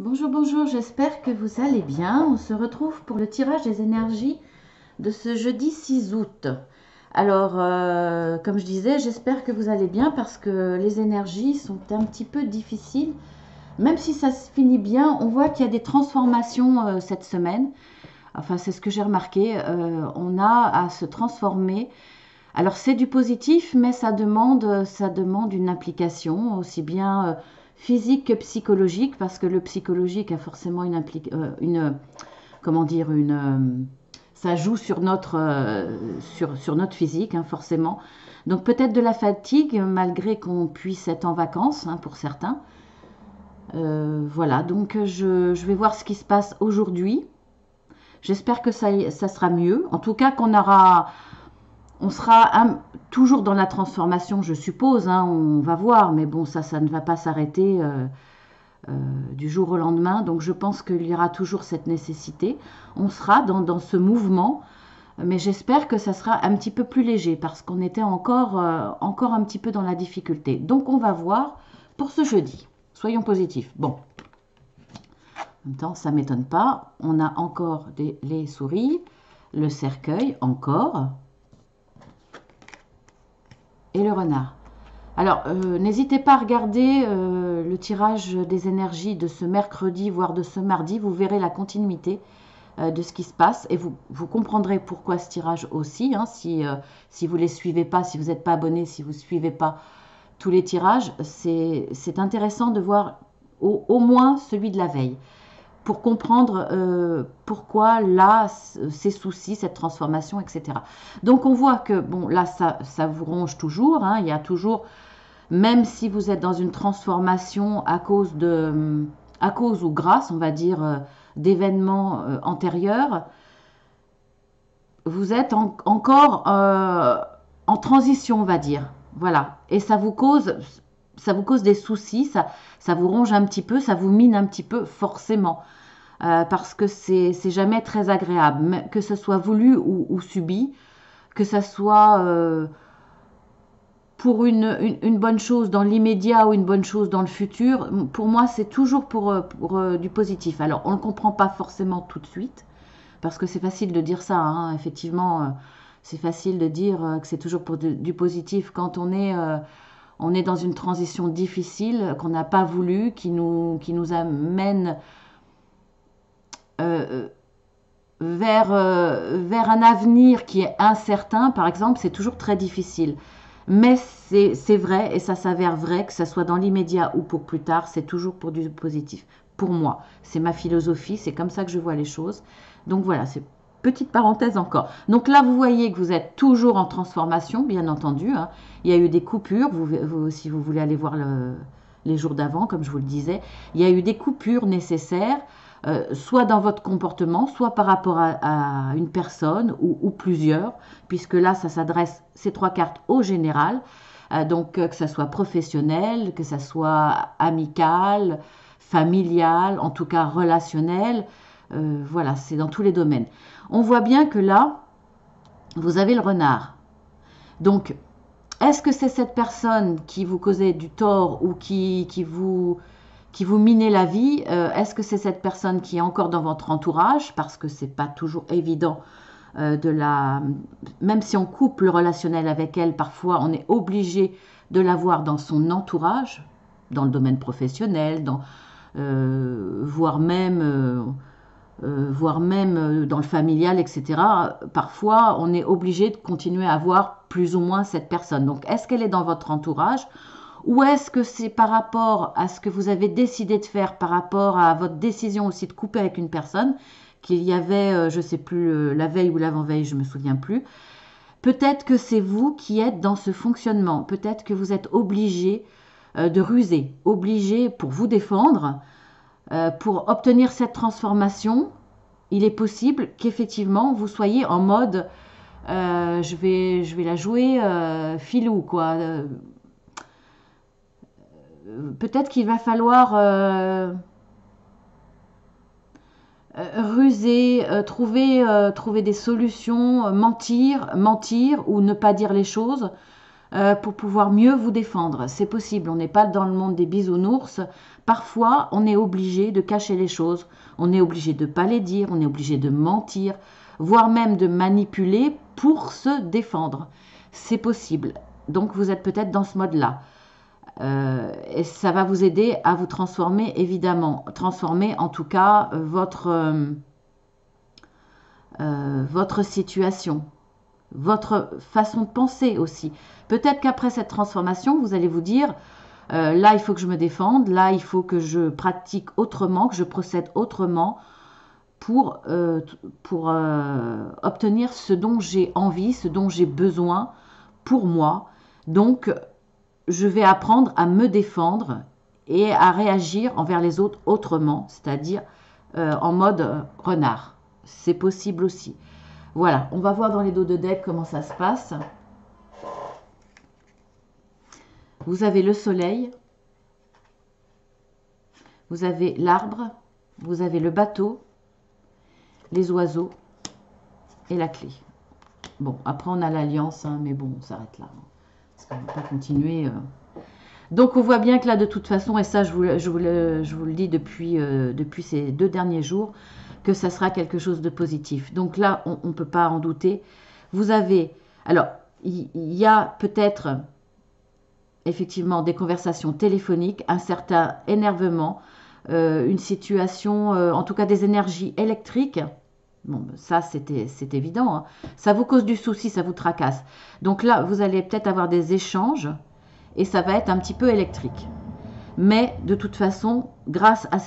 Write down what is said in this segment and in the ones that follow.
Bonjour, bonjour, j'espère que vous allez bien. On se retrouve pour le tirage des énergies de ce jeudi 6 août. Alors, comme je disais, j'espère que vous allez bien parce que les énergies sont un petit peu difficiles. Même si ça se finit bien, on voit qu'il y a des transformations cette semaine. Enfin, c'est ce que j'ai remarqué. On a à se transformer. Alors c'est du positif, mais ça demande une implication aussi bien physique que psychologique, parce que le psychologique a forcément comment dire, ça joue sur sur notre physique, hein, forcément. Donc peut-être de la fatigue, malgré qu'on puisse être en vacances, hein, pour certains. Voilà, donc je vais voir ce qui se passe aujourd'hui. J'espère que ça sera mieux. En tout cas, on sera toujours dans la transformation, je suppose, hein, on va voir, mais bon, ça ne va pas s'arrêter du jour au lendemain. Donc je pense qu'il y aura toujours cette nécessité. On sera dans ce mouvement, mais j'espère que ça sera un petit peu plus léger parce qu'on était encore un petit peu dans la difficulté. Donc on va voir pour ce jeudi. Soyons positifs. Bon, en même temps, ça ne m'étonne pas. On a encore les souris, le cercueil, encore, et le renard. Alors, n'hésitez pas à regarder le tirage des énergies de ce mercredi, voire de ce mardi. Vous verrez la continuité de ce qui se passe et vous comprendrez pourquoi ce tirage aussi. Hein, si vous ne les suivez pas, si vous n'êtes pas abonné, si vous ne suivez pas tous les tirages, c'est intéressant de voir au moins celui de la veille pour comprendre pourquoi là, ces soucis, cette transformation, etc. Donc on voit que, bon, là, ça vous ronge toujours, hein, il y a toujours, même si vous êtes dans une transformation à cause ou grâce, on va dire, d'événements antérieurs, vous êtes encore en transition, on va dire. Voilà. Et ça vous cause des soucis, ça vous ronge un petit peu, ça vous mine un petit peu, forcément. Parce que c'est jamais très agréable, que ce soit voulu ou subi, que ce soit pour une bonne chose dans l'immédiat ou une bonne chose dans le futur. Pour moi, c'est toujours pour du positif. Alors, on ne le comprend pas forcément tout de suite, parce que c'est facile de dire ça, hein. Effectivement, c'est facile de dire que c'est toujours pour du positif quand on est dans une transition difficile qu'on n'a pas voulu, qui nous amène euh, vers un avenir qui est incertain, par exemple, c'est toujours très difficile. Mais c'est vrai, et ça s'avère vrai, que ce soit dans l'immédiat ou pour plus tard, c'est toujours pour du positif. Pour moi, c'est ma philosophie, c'est comme ça que je vois les choses. Donc voilà, c'est petite parenthèse encore. Donc là, vous voyez que vous êtes toujours en transformation, bien entendu, hein. Il y a eu des coupures, si vous voulez aller voir les jours d'avant, comme je vous le disais, il y a eu des coupures nécessaires, soit dans votre comportement, soit par rapport à une personne ou plusieurs, puisque là, ça s'adresse, ces trois cartes, au général. Donc, que ça soit professionnel, que ça soit amical, familial, en tout cas relationnel. Voilà, c'est dans tous les domaines. On voit bien que là, vous avez le renard. Donc, est-ce que c'est cette personne qui vous causait du tort ou qui vous minait la vie? Est-ce que c'est cette personne qui est encore dans votre entourage? Parce que c'est pas toujours évident même si on coupe le relationnel avec elle, parfois on est obligé de l'avoir dans son entourage, dans le domaine professionnel, voire même dans le familial, etc. Parfois, on est obligé de continuer à avoir plus ou moins cette personne. Donc, est-ce qu'elle est dans votre entourage ou est-ce que c'est par rapport à ce que vous avez décidé de faire, par rapport à votre décision aussi de couper avec une personne, qu'il y avait, je ne sais plus, la veille ou l'avant-veille, je ne me souviens plus. Peut-être que c'est vous qui êtes dans ce fonctionnement. Peut-être que vous êtes obligé de ruser, obligé pour vous défendre, pour obtenir cette transformation. Il est possible qu'effectivement vous soyez en mode je vais la jouer filou, quoi. Peut-être qu'il va falloir ruser, trouver des solutions, mentir ou ne pas dire les choses pour pouvoir mieux vous défendre. C'est possible, on n'est pas dans le monde des bisounours. Parfois, on est obligé de cacher les choses, on est obligé de ne pas les dire, on est obligé de mentir, voire même de manipuler pour se défendre. C'est possible. Donc, vous êtes peut-être dans ce mode-là. Et ça va vous aider à vous transformer, évidemment. Transformer, en tout cas, votre situation, votre façon de penser aussi. Peut-être qu'après cette transformation, vous allez vous dire, là, il faut que je me défende, là, il faut que je pratique autrement, que je procède autrement pour obtenir ce dont j'ai envie, ce dont j'ai besoin pour moi. Donc, je vais apprendre à me défendre et à réagir envers les autres autrement, c'est-à-dire en mode renard. C'est possible aussi. Voilà, on va voir dans les dos de deck comment ça se passe. Vous avez le soleil, vous avez l'arbre, vous avez le bateau, les oiseaux et la clé. Bon, après on a l'alliance, hein, mais bon, on s'arrête là. Parce qu'on ne va pas continuer. Donc on voit bien que là, de toute façon, et ça je vous le dis depuis ces 2 derniers jours, que ça sera quelque chose de positif. Donc là, on ne peut pas en douter. Vous avez... Alors, il y a peut-être effectivement des conversations téléphoniques, un certain énervement, une situation, en tout cas des énergies électriques. Bon, ça c'est évident, hein. Ça vous cause du souci, ça vous tracasse. Donc là, vous allez peut-être avoir des échanges et ça va être un petit peu électrique. Mais de toute façon, grâce à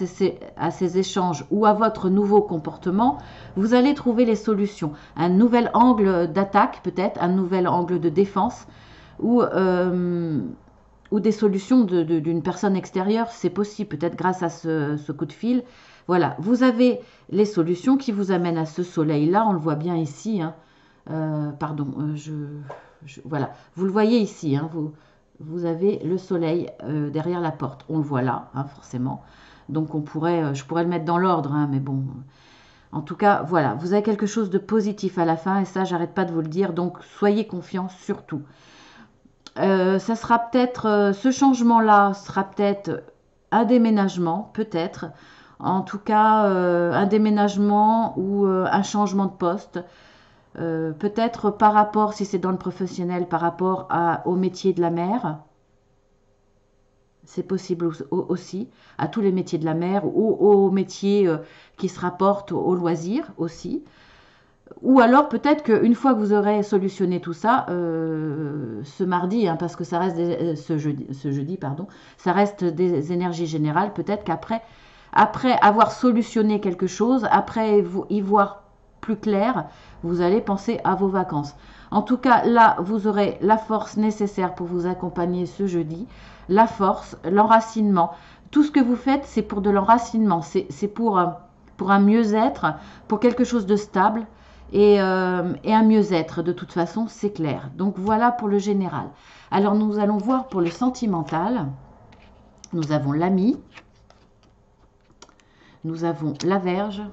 ces échanges ou à votre nouveau comportement, vous allez trouver les solutions. Un nouvel angle d'attaque peut-être, un nouvel angle de défense ou des solutions d'une personne extérieure, c'est possible, peut-être grâce à ce coup de fil. Voilà, vous avez les solutions qui vous amènent à ce soleil-là, on le voit bien ici. Hein. Voilà, vous le voyez ici, hein, vous avez le soleil derrière la porte. On le voit là, hein, forcément. Donc je pourrais le mettre dans l'ordre, hein, mais bon. En tout cas, voilà, vous avez quelque chose de positif à la fin, et ça, j'arrête pas de vous le dire. Donc, soyez confiants surtout. Ça sera peut-être, ce changement-là sera peut-être un déménagement, peut-être. En tout cas, un déménagement ou un changement de poste. Peut-être par rapport, si c'est dans le professionnel, par rapport au métier de la mer. C'est possible aussi, à tous les métiers de la mer ou aux métiers qui se rapportent aux loisirs aussi. Ou alors peut-être qu'une fois que vous aurez solutionné tout ça, ce mardi, hein, parce que ça reste ce jeudi, pardon, ça reste des énergies générales, peut-être qu'après avoir solutionné quelque chose, après y voir plus clair, vous allez penser à vos vacances. En tout cas, là, vous aurez la force nécessaire pour vous accompagner ce jeudi, la force, l'enracinement. Tout ce que vous faites, c'est pour de l'enracinement, c'est pour un mieux-être, pour quelque chose de stable et un mieux-être. De toute façon, c'est clair. Donc voilà pour le général. Alors nous allons voir pour le sentimental. Nous avons l'ami, nous avons la Vierge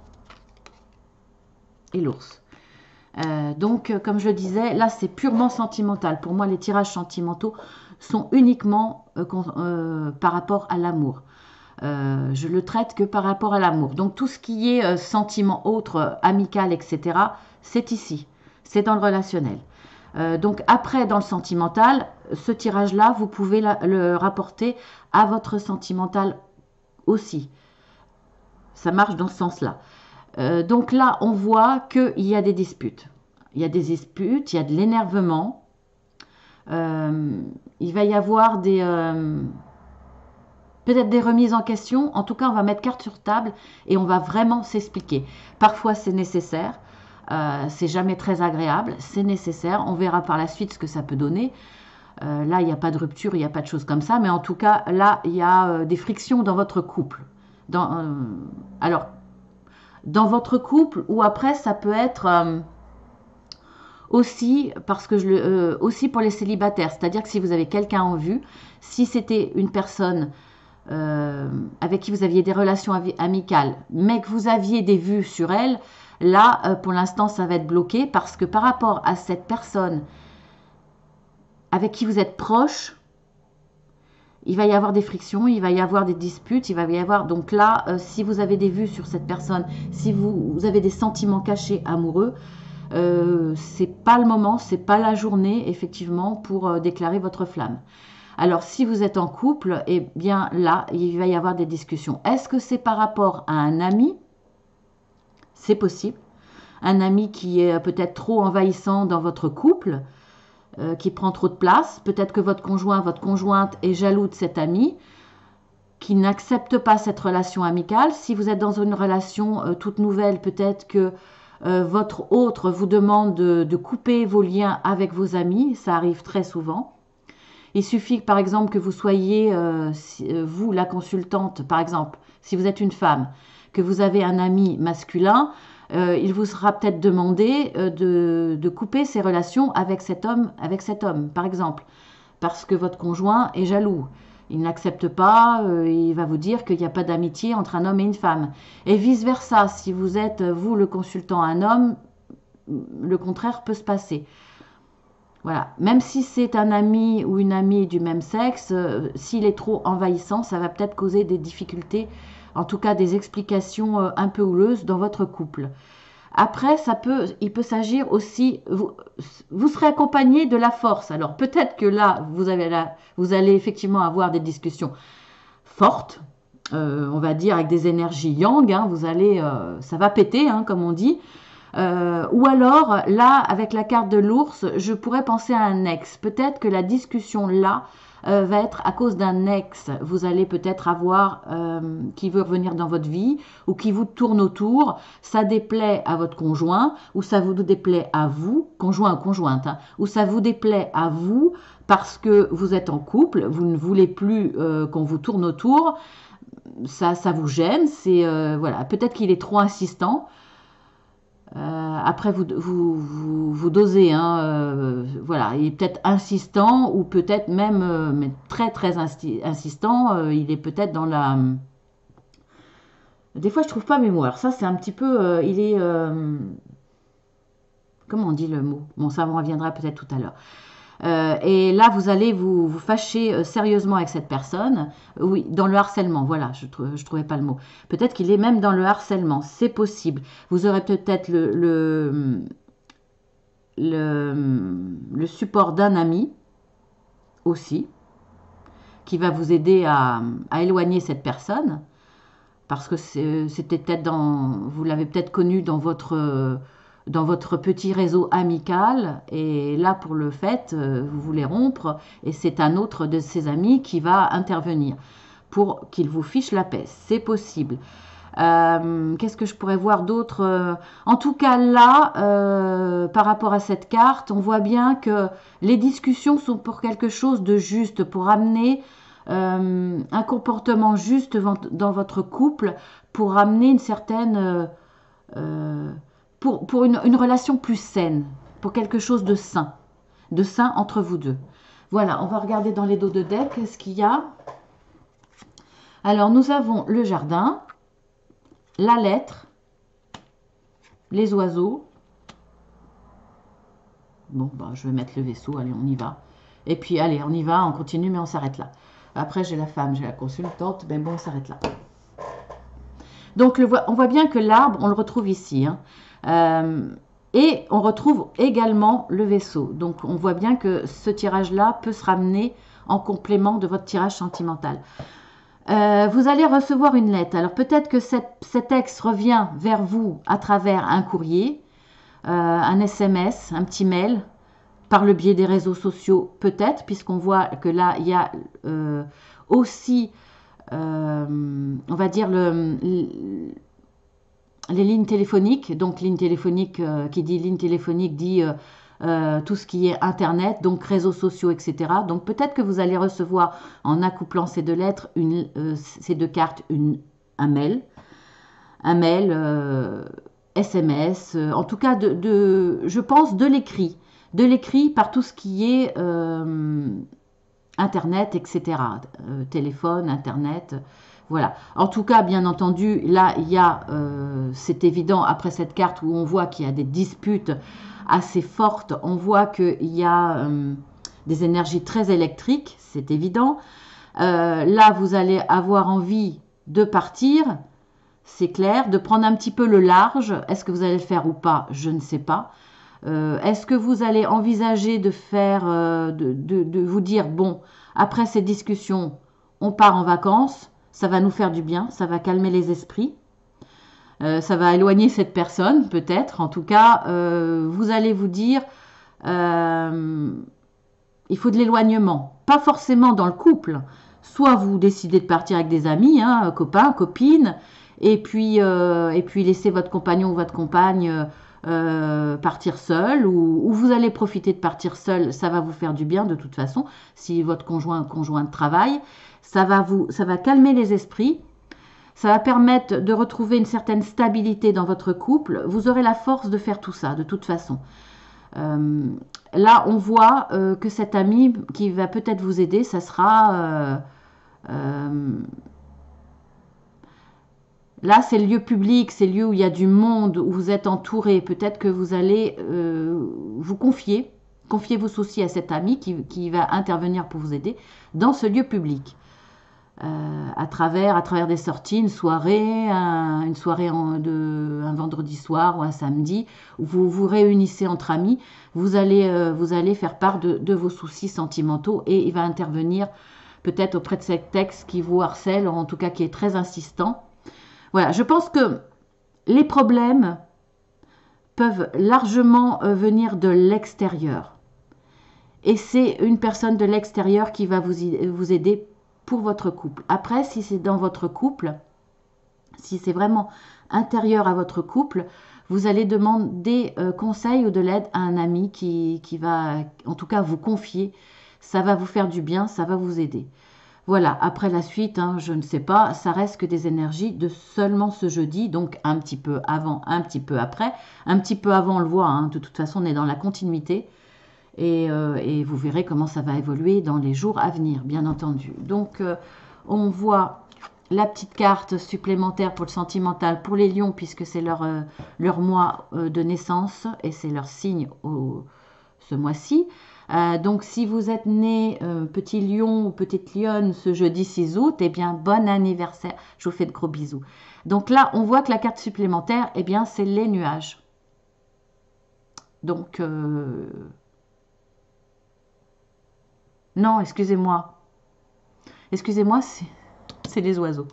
et l'ours. Donc, comme je le disais, là, c'est purement sentimental. Pour moi, les tirages sentimentaux sont uniquement par rapport à l'amour. Je le traite que par rapport à l'amour. Donc, tout ce qui est sentiment autre, amical, etc., c'est ici. C'est dans le relationnel. Donc, après, dans le sentimental, ce tirage-là, vous pouvez le rapporter à votre sentimental aussi. Ça marche dans ce sens-là. Donc là, on voit qu'il y a des disputes. Il y a des disputes, il y a de l'énervement. Il va y avoir peut-être des remises en question. En tout cas, on va mettre carte sur table et on va vraiment s'expliquer. Parfois, c'est nécessaire. C'est jamais très agréable. C'est nécessaire. On verra par la suite ce que ça peut donner. Là, il n'y a pas de rupture, il n'y a pas de choses comme ça. Mais en tout cas, là, il y a des frictions dans votre couple. Alors, dans votre couple, ou après ça peut être aussi, parce que aussi pour les célibataires, c'est-à-dire que si vous avez quelqu'un en vue, si c'était une personne avec qui vous aviez des relations amicales, mais que vous aviez des vues sur elle, là pour l'instant ça va être bloqué, parce que par rapport à cette personne avec qui vous êtes proche, il va y avoir des frictions, il va y avoir des disputes, il va y avoir... Donc là, si vous avez des vues sur cette personne, si vous avez des sentiments cachés amoureux, c'est pas le moment, c'est pas la journée, effectivement, pour déclarer votre flamme. Alors, si vous êtes en couple, eh bien là, il va y avoir des discussions. Est-ce que c'est par rapport à un ami? C'est possible. Un ami qui est peut-être trop envahissant dans votre couple, qui prend trop de place. Peut-être que votre conjoint, votre conjointe est jaloux de cet ami, qui n'accepte pas cette relation amicale. Si vous êtes dans une relation toute nouvelle, peut-être que votre autre vous demande de couper vos liens avec vos amis. Ça arrive très souvent. Il suffit par exemple que vous soyez, vous la consultante, par exemple, si vous êtes une femme, que vous avez un ami masculin, il vous sera peut-être demandé de couper ses relations avec cet homme, par exemple, parce que votre conjoint est jaloux. Il n'accepte pas, il va vous dire qu'il n'y a pas d'amitié entre un homme et une femme. Et vice-versa, si vous êtes, vous, le consultant, un homme, le contraire peut se passer. Voilà, même si c'est un ami ou une amie du même sexe, s'il est trop envahissant, ça va peut-être causer des difficultés, en tout cas des explications un peu houleuses dans votre couple. Après, il peut s'agir aussi, vous serez accompagné de la force. Alors peut-être que là, vous allez effectivement avoir des discussions fortes, on va dire avec des énergies yang, hein, ça va péter, hein, comme on dit. Ou alors, là, avec la carte de l'ours, je pourrais penser à un ex. Peut-être que la discussion là va être à cause d'un ex. Vous allez peut-être avoir qui veut revenir dans votre vie ou qui vous tourne autour. Ça déplaît à votre conjoint ou ça vous déplaît à vous, conjoint ou conjointe, hein, ou ça vous déplaît à vous parce que vous êtes en couple, vous ne voulez plus qu'on vous tourne autour. Ça vous gêne. Voilà. Peut-être qu'il est trop insistant. Après, vous dosez, hein, voilà, il est peut-être insistant ou peut-être même mais très très insistant. Il est peut-être dans la. Des fois, je trouve pas mes mots. Alors ça, c'est un petit peu. Il est. Comment on dit le mot? Bon, ça me reviendra peut-être tout à l'heure. Et là, vous allez vous fâcher sérieusement avec cette personne. Oui, dans le harcèlement, voilà, je trouvais pas le mot. Peut-être qu'il est même dans le harcèlement, c'est possible. Vous aurez peut-être le support d'un ami aussi, qui va vous aider à éloigner cette personne, parce que c'était peut-être vous l'avez peut-être connu dans votre petit réseau amical, et là pour le fait, vous voulez rompre, et c'est un autre de ses amis qui va intervenir pour qu'il vous fiche la paix. C'est possible. Qu'est-ce que je pourrais voir d'autre? En tout cas là, par rapport à cette carte, on voit bien que les discussions sont pour quelque chose de juste, pour amener un comportement juste dans votre couple, pour amener une certaine... pour une relation plus saine, pour quelque chose de sain entre vous deux. Voilà, on va regarder dans les dos de deck ce qu'il y a. Alors, nous avons le jardin, la lettre, les oiseaux. Bon, bah, je vais mettre le vaisseau, allez, on y va. Et puis, allez, on y va, on continue, mais on s'arrête là. Après, j'ai la femme, j'ai la consultante, mais bon, on s'arrête là. Donc, on voit bien que l'arbre, on le retrouve ici, hein. Et on retrouve également le vaisseau. Donc on voit bien que ce tirage-là peut se ramener en complément de votre tirage sentimental. Vous allez recevoir une lettre. Alors peut-être que cet ex revient vers vous à travers un courrier, un SMS, un petit mail, par le biais des réseaux sociaux peut-être, puisqu'on voit que là il y a aussi, on va dire, les lignes téléphoniques. Donc ligne téléphonique, qui dit ligne téléphonique dit tout ce qui est internet, donc réseaux sociaux, etc. Donc peut-être que vous allez recevoir, en accouplant ces deux lettres, ces deux cartes, un mail, SMS, en tout cas je pense de l'écrit par tout ce qui est internet, etc. Téléphone, internet. Voilà. En tout cas, bien entendu, là, il y a, c'est évident, après cette carte où on voit qu'il y a des disputes assez fortes, on voit qu'il y a des énergies très électriques, c'est évident. Là, vous allez avoir envie de partir, c'est clair, de prendre un petit peu le large. Est-ce que vous allez le faire ou pas? Je ne sais pas. Est-ce que vous allez envisager de faire, de vous dire, bon, après ces discussions, on part en vacances, ça va nous faire du bien, ça va calmer les esprits, ça va éloigner cette personne, peut-être. En tout cas, vous allez vous dire, il faut de l'éloignement, pas forcément dans le couple. Soit vous décidez de partir avec des amis, hein, copains, copines, et puis laisser votre compagnon ou votre compagne partir seul, ou vous allez profiter de partir seul, ça va vous faire du bien de toute façon, si votre conjoint travaille, ça va calmer les esprits, ça va permettre de retrouver une certaine stabilité dans votre couple, vous aurez la force de faire tout ça de toute façon. Là, on voit que cet ami qui va peut-être vous aider, ça sera... là, c'est le lieu public, c'est le lieu où il y a du monde, où vous êtes entouré. Peut-être que vous allez vous confier vos soucis à cet ami qui va intervenir pour vous aider dans ce lieu public. À travers des sorties, une soirée un vendredi soir ou un samedi, où vous vous réunissez entre amis, vous allez faire part de vos soucis sentimentaux et il va intervenir peut-être auprès de cet ex qui vous harcèle, ou en tout cas qui est très insistant. Voilà, je pense que les problèmes peuvent largement venir de l'extérieur. Et c'est une personne de l'extérieur qui va vous aider pour votre couple. Après, si c'est dans votre couple, si c'est vraiment intérieur à votre couple, vous allez demander conseil ou de l'aide à un ami qui va, en tout cas, vous confier. Ça va vous faire du bien, ça va vous aider. Voilà, après la suite, hein, je ne sais pas, ça reste que des énergies de seulement ce jeudi, donc un petit peu avant, un petit peu après. Un petit peu avant, on le voit, hein, de toute façon, on est dans la continuité. Et vous verrez comment ça va évoluer dans les jours à venir, bien entendu. Donc, on voit la petite carte supplémentaire pour le sentimental pour les lions, puisque c'est leur mois de naissance et c'est leur signe ce mois-ci. Donc, si vous êtes né petit lion ou petite lionne ce jeudi 6 août, eh bien, bon anniversaire. Je vous fais de gros bisous. Donc là, on voit que la carte supplémentaire, eh bien, c'est les nuages. Donc... non, excusez-moi. Excusez-moi, c'est les oiseaux.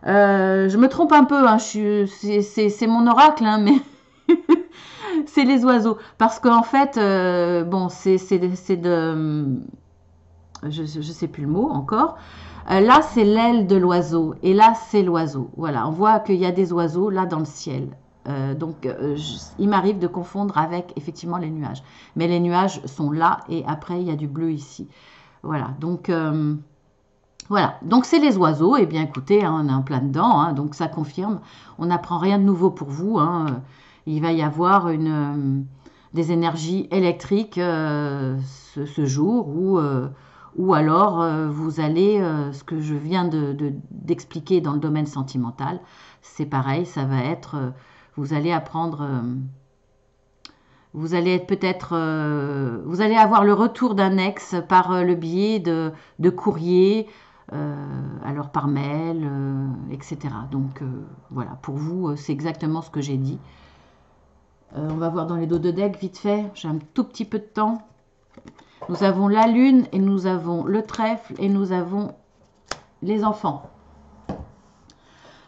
Je me trompe un peu, hein, c'est mon oracle, hein, mais c'est les oiseaux. Parce qu'en fait, bon, c'est de... Je ne sais plus le mot encore. Là, c'est l'aile de l'oiseau. Et là, c'est l'oiseau. Voilà, on voit qu'il y a des oiseaux là dans le ciel. Donc, il m'arrive de confondre avec effectivement les nuages. Mais les nuages sont là et après, il y a du bleu ici. Voilà, donc voilà. Donc, c'est les oiseaux. Et bien, écoutez, hein, on est en plein dedans. Hein, donc, ça confirme. On n'apprend rien de nouveau pour vous. Hein. Il va y avoir des énergies électriques ce jour ou alors vous allez, ce que je viens d'expliquer dans le domaine sentimental, c'est pareil, ça va être... vous allez apprendre, vous allez être peut-être, vous allez avoir le retour d'un ex par le biais de courrier, alors par mail, etc. Donc voilà, pour vous, c'est exactement ce que j'ai dit. On va voir dans les dos de deck vite fait, j'ai un tout petit peu de temps. Nous avons la lune et nous avons le trèfle et nous avons les enfants.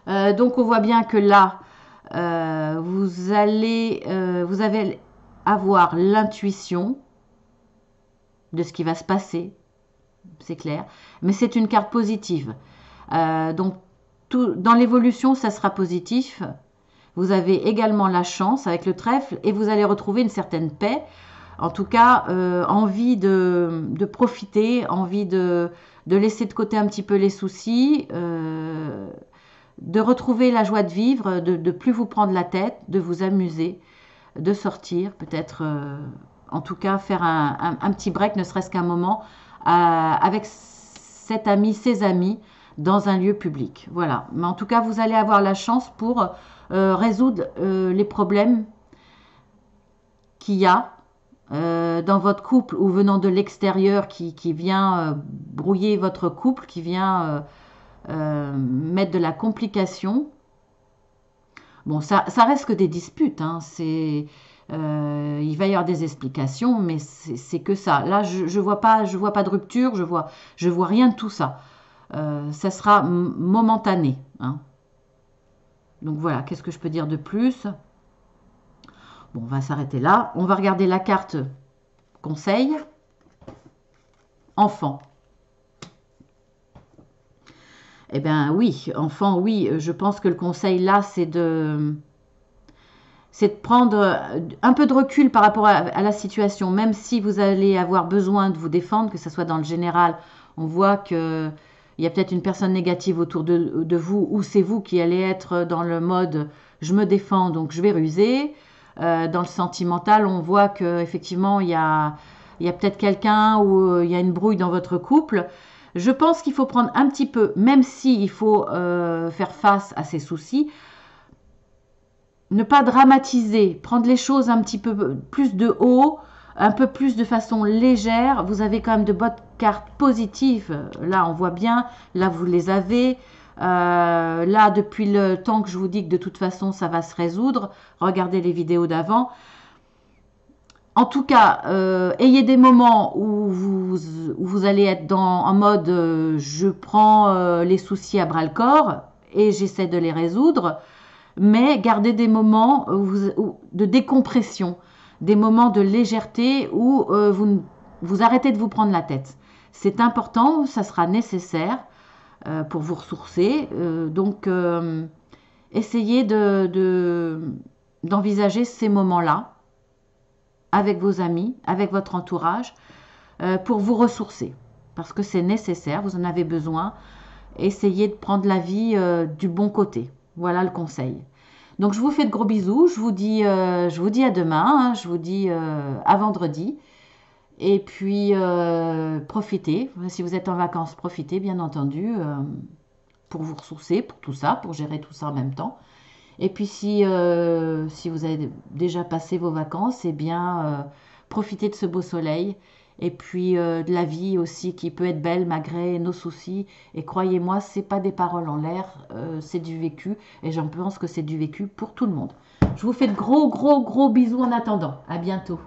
Donc on voit bien que là, vous allez avoir l'intuition de ce qui va se passer, c'est clair, mais c'est une carte positive. Donc dans l'évolution, ça sera positif. Vous avez également la chance avec le trèfle et vous allez retrouver une certaine paix. En tout cas, envie de profiter, envie de laisser de côté un petit peu les soucis, de retrouver la joie de vivre, de plus vous prendre la tête, de vous amuser, de sortir, peut-être, en tout cas, faire un petit break, ne serait-ce qu'un moment, avec cet ami, ses amis, dans un lieu public. Voilà. Mais en tout cas, vous allez avoir la chance pour résoudre les problèmes qu'il y a dans votre couple ou venant de l'extérieur qui vient brouiller votre couple, qui vient mettre de la complication. Bon, ça reste que des disputes, hein, il va y avoir des explications, mais c'est que ça. Là, je vois pas, de rupture, je vois rien de tout ça. Ça sera momentané, hein. Donc voilà, qu'est-ce que je peux dire de plus? Bon, on va s'arrêter là. On va regarder la carte conseil. Enfant. Eh bien oui, enfant, oui. Je pense que le conseil là, c'est de prendre un peu de recul par rapport à la situation, même si vous allez avoir besoin de vous défendre, que ce soit dans le général. On voit que il y a peut-être une personne négative autour de vous, ou c'est vous qui allez être dans le mode je me défends, donc je vais ruser. Dans le sentimental, on voit qu'effectivement, il y a peut-être quelqu'un ou il y a une brouille dans votre couple. Je pense qu'il faut prendre un petit peu, même si il faut faire face à ces soucis, ne pas dramatiser, prendre les choses un petit peu plus de haut, un peu plus de façon légère. Vous avez quand même de bonnes cartes positives. Là, on voit bien. Là, vous les avez. Là, depuis le temps que je vous dis que de toute façon, ça va se résoudre. Regardez les vidéos d'avant. En tout cas, ayez des moments où vous allez être en mode je prends les soucis à bras le corps et j'essaie de les résoudre, mais gardez des moments de décompression, des moments de légèreté où vous arrêtez de vous prendre la tête. C'est important, ça sera nécessaire pour vous ressourcer. Donc, essayez d'envisager ces moments-là avec vos amis, avec votre entourage, pour vous ressourcer. Parce que c'est nécessaire, vous en avez besoin. Essayez de prendre la vie du bon côté. Voilà le conseil. Donc je vous fais de gros bisous, je vous dis à demain, hein, je vous dis à vendredi. Et puis profitez, si vous êtes en vacances, profitez bien entendu pour vous ressourcer, pour tout ça, pour gérer tout ça en même temps. Et puis si vous avez déjà passé vos vacances, eh bien profitez de ce beau soleil et puis de la vie aussi qui peut être belle malgré nos soucis. Et croyez-moi, c'est pas des paroles en l'air, c'est du vécu et j'en pense que c'est du vécu pour tout le monde. Je vous fais de gros bisous en attendant. À bientôt.